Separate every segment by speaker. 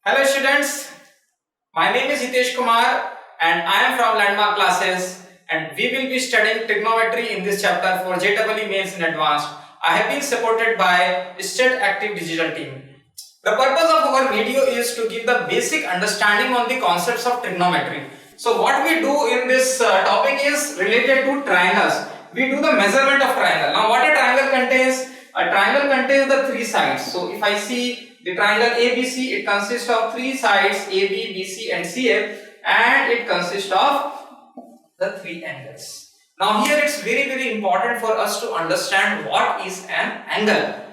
Speaker 1: Hello students, my name is Hitesh Kumar and I am from Landmark Classes and we will be studying trigonometry in this chapter for JEE Mains in Advanced. I have been supported by State Active Digital Team. The purpose of our video is to give the basic understanding on the concepts of trigonometry. So what we do in this topic is related to triangles. We do the measurement of triangle. Now what a triangle contains? A triangle contains the three sides. So if I see the triangle ABC, it consists of three sides AB, BC and CF, and it consists of the three angles. Now here it's very important for us to understand what is an angle.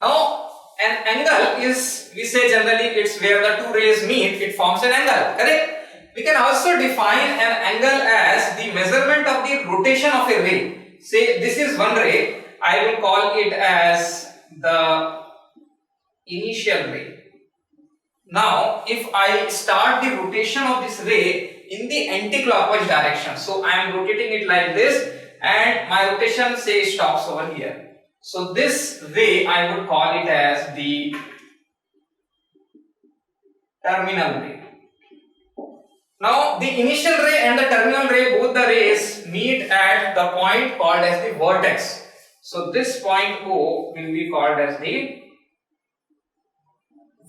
Speaker 1: Now an angle is, we say generally, it's where the two rays meet, it forms an angle, correct? We can also define an angle as the measurement of the rotation of a ray. Say this is one ray, I will call it as the initial ray. Now if I start the rotation of this ray in the anti-clockwise direction, so I am rotating it like this and my rotation say stops over here. So this ray I would call it as the terminal ray. Now the initial ray and the terminal ray, both the rays meet at the point called as the vertex. So this point O will be called as the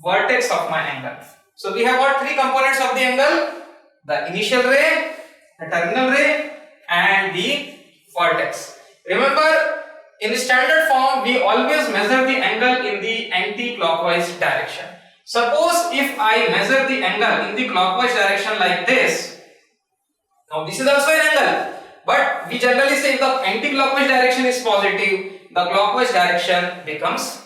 Speaker 1: vertex of my angle. So we have got three components of the angle: the initial ray, the terminal ray and the vertex. Remember, in the standard form we always measure the angle in the anti-clockwise direction. Suppose if I measure the angle in the clockwise direction like this, now this is also an angle, but we generally say if the anti-clockwise direction is positive, the clockwise direction becomes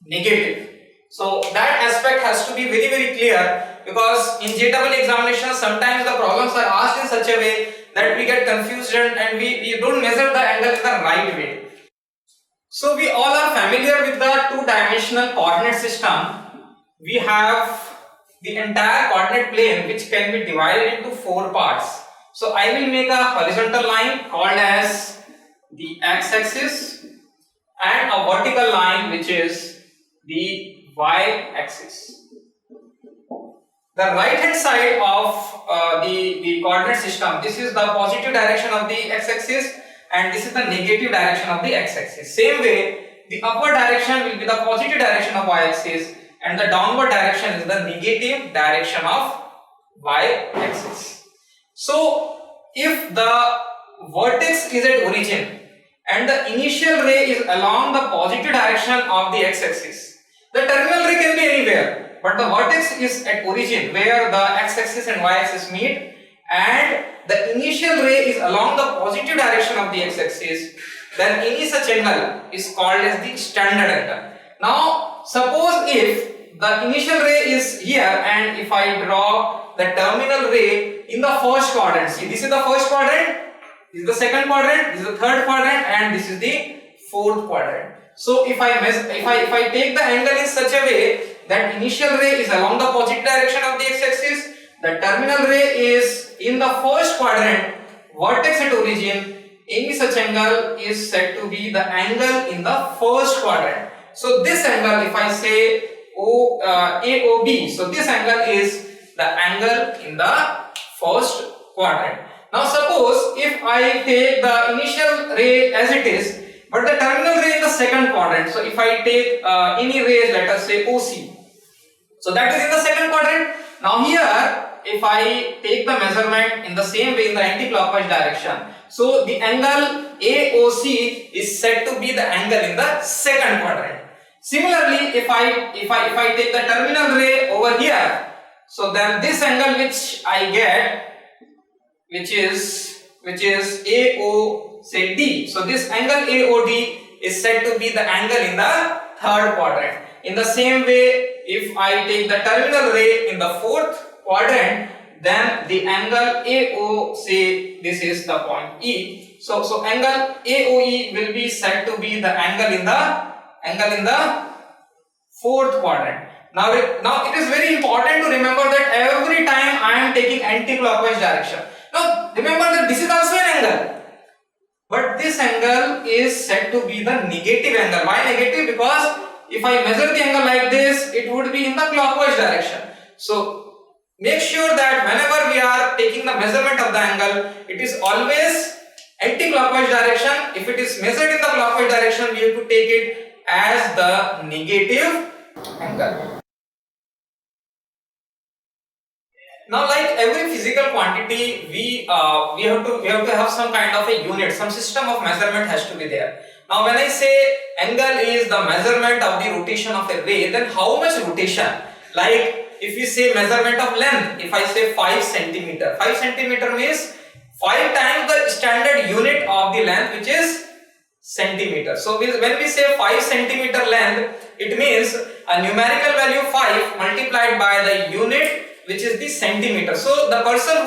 Speaker 1: negative. So that aspect has to be very clear, because in JEE examinations sometimes the problems are asked in such a way that we get confused and we don't measure the angle in the right way. So we all are familiar with the two-dimensional coordinate system. We have the entire coordinate plane which can be divided into four parts. So I will make a horizontal line called as the x-axis and a vertical line which is the y-axis. The right hand side of the coordinate system, this is the positive direction of the x-axis and this is the negative direction of the x-axis. Same way, the upward direction will be the positive direction of y-axis and the downward direction is the negative direction of y-axis. So if the vertex is at origin and the initial ray is along the positive direction of the x-axis, the terminal ray can be anywhere, but the vertex is at origin where the x-axis and y-axis meet, and the initial ray is along the positive direction of the x-axis, then any such angle is called as the standard angle. Now suppose if the initial ray is here and if I draw the terminal ray in the first quadrant, see this is the first quadrant, this is the second quadrant, this is the third quadrant and this is the fourth quadrant. So if I take the angle in such a way that initial ray is along the positive direction of the x-axis, the terminal ray is in the first quadrant, vertex at origin, any such angle is said to be the angle in the first quadrant. So this angle, if I say AOB, so this angle is the angle in the first quadrant. Now suppose if I take the initial ray as it is, but the terminal ray in the second quadrant, so if I take any rays, let us say OC, so that is in the second quadrant. Now here if I take the measurement in the same way in the anti-clockwise direction, so the angle AOC is said to be the angle in the second quadrant. Similarly, if I take the terminal ray over here, so then this angle which I get, which is AO say D, so this angle AOD is said to be the angle in the third quadrant. In the same way, if I take the terminal ray in the fourth quadrant, then the angle AO, say this is the point E, so angle AOE will be said to be the angle in the fourth quadrant. Now it is very important to remember that every time I am taking anti-clockwise direction. Now remember that this is also an angle, but this angle is said to be the negative angle. Why negative? Because if I measure the angle like this, it would be in the clockwise direction. So make sure that whenever we are taking the measurement of the angle, it is always anti-clockwise direction. If it is measured in the clockwise direction, we have to take it as the negative angle. Now, like every physical quantity, we have to have some kind of a unit, some system of measurement has to be there. Now, when I say angle is the measurement of the rotation of a ray, then how much rotation? Like if we say measurement of length, if I say 5 centimeter, 5 centimeter means 5 times the standard unit of the length, which is centimeter. So when we say 5 centimeter length, it means a numerical value 5 multiplied by the unit, which is the centimeter. So the person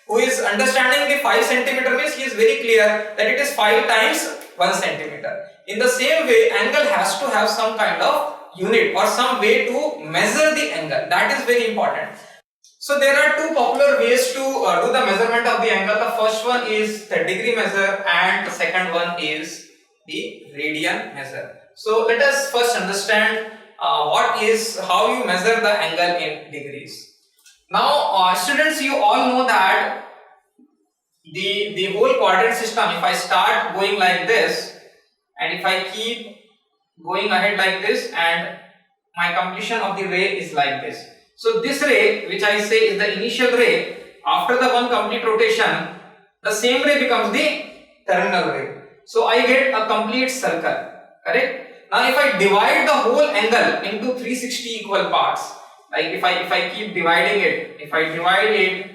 Speaker 1: who is understanding the 5 centimeter means he is very clear that it is 5 times 1 centimeter. In the same way, angle has to have some kind of unit or some way to measure the angle. That is very important. So there are two popular ways to do the measurement of the angle. The first one is the degree measure and the second one is the radian measure. So let us first understand how you measure the angle in degrees. Now students, you all know that the whole quadrant system, if I start going like this and if I keep going ahead like this and my completion of the ray is like this. So this ray, which I say is the initial ray, after the one complete rotation, the same ray becomes the terminal ray. So I get a complete circle, correct? Now if I divide the whole angle into 360 equal parts, like if I keep dividing it, if I divide it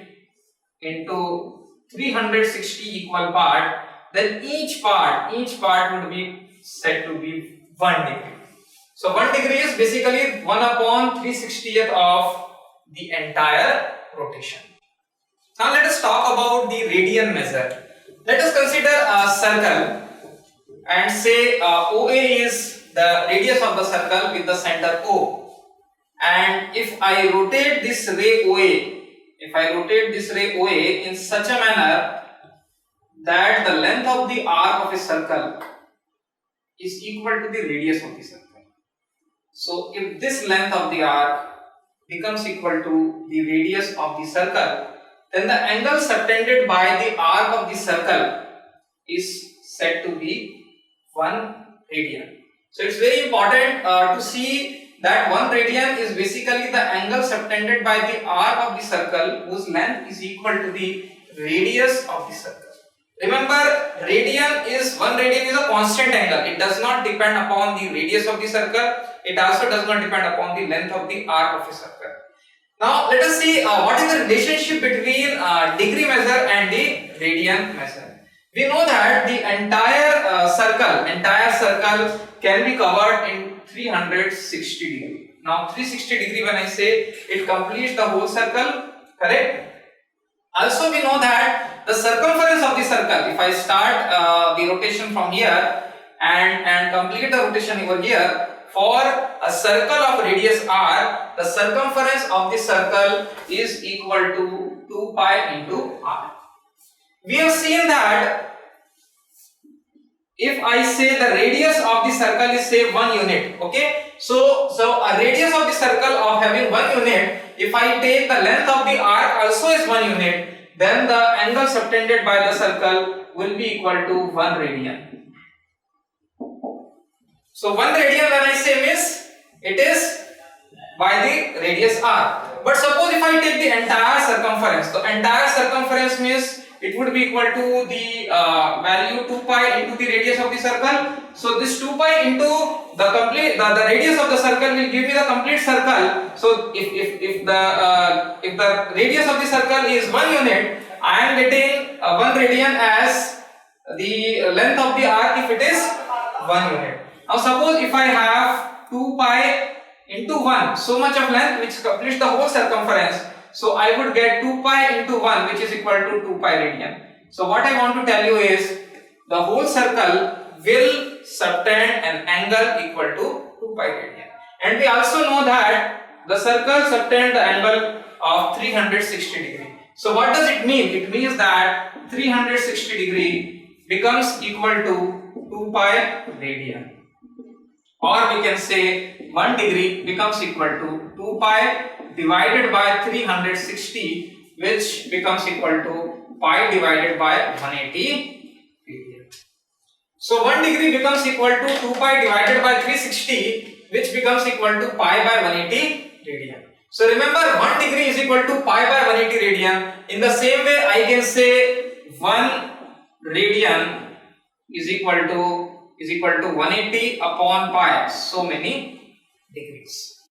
Speaker 1: into 360 equal part, then each part would be said to be 1 degree. So 1 degree is basically 1 upon 360th of the entire rotation. Now let us talk about the radian measure. Let us consider a circle and say OA is the radius of the circle with the center O. And if I rotate this ray OA, in such a manner that the length of the arc of a circle is equal to the radius of the circle. So if this length of the arc becomes equal to the radius of the circle, then the angle subtended by the arc of the circle is said to be 1 radian. So it's very important to see that 1 radian is basically the angle subtended by the arc of the circle whose length is equal to the radius of the circle. Remember, 1 radian is a constant angle. It does not depend upon the radius of the circle. It also does not depend upon the length of the arc of a circle. Now let us see what is the relationship between degree measure and the radian measure. We know that the entire circle can be covered in 360 degree. Now 360 degree, when I say, it completes the whole circle, correct? Also we know that the circumference of the circle, if I start the rotation from here and complete the rotation over here, for a circle of radius r, the circumference of the circle is equal to 2 pi into r. We have seen that if I say the radius of the circle is say 1 unit, okay? So a radius of the circle of having 1 unit, if I take the length of the arc also is 1 unit, then the angle subtended by the circle will be equal to 1 radian. So 1 radian, when I say means it is by the radius r. But suppose if I take the entire circumference, the entire circumference means it would be equal to the value 2 pi into the radius of the circle. So this 2 pi into the radius of the circle will give me the complete circle. So if the radius of the circle is 1 unit, I am getting 1 radian as the length of the arc if it is 1 unit. Now suppose if I have 2 pi into 1, so much of length which completes the whole circumference, so I would get 2 pi into 1, which is equal to 2 pi radian. So what I want to tell you is the whole circle will subtend an angle equal to 2 pi radian. And we also know that the circle subtend the angle of 360 degree. So what does it mean? It means that 360 degree becomes equal to 2 pi radian. Or we can say 1 degree becomes equal to 2 pi divided by 360, which becomes equal to pi divided by 180 radian. So 1 degree becomes equal to 2 pi divided by 360, which becomes equal to pi by 180 radian. So remember, 1 degree is equal to pi by 180 radian. In the same way, I can say 1 radian is equal to 180 upon pi, so many degrees.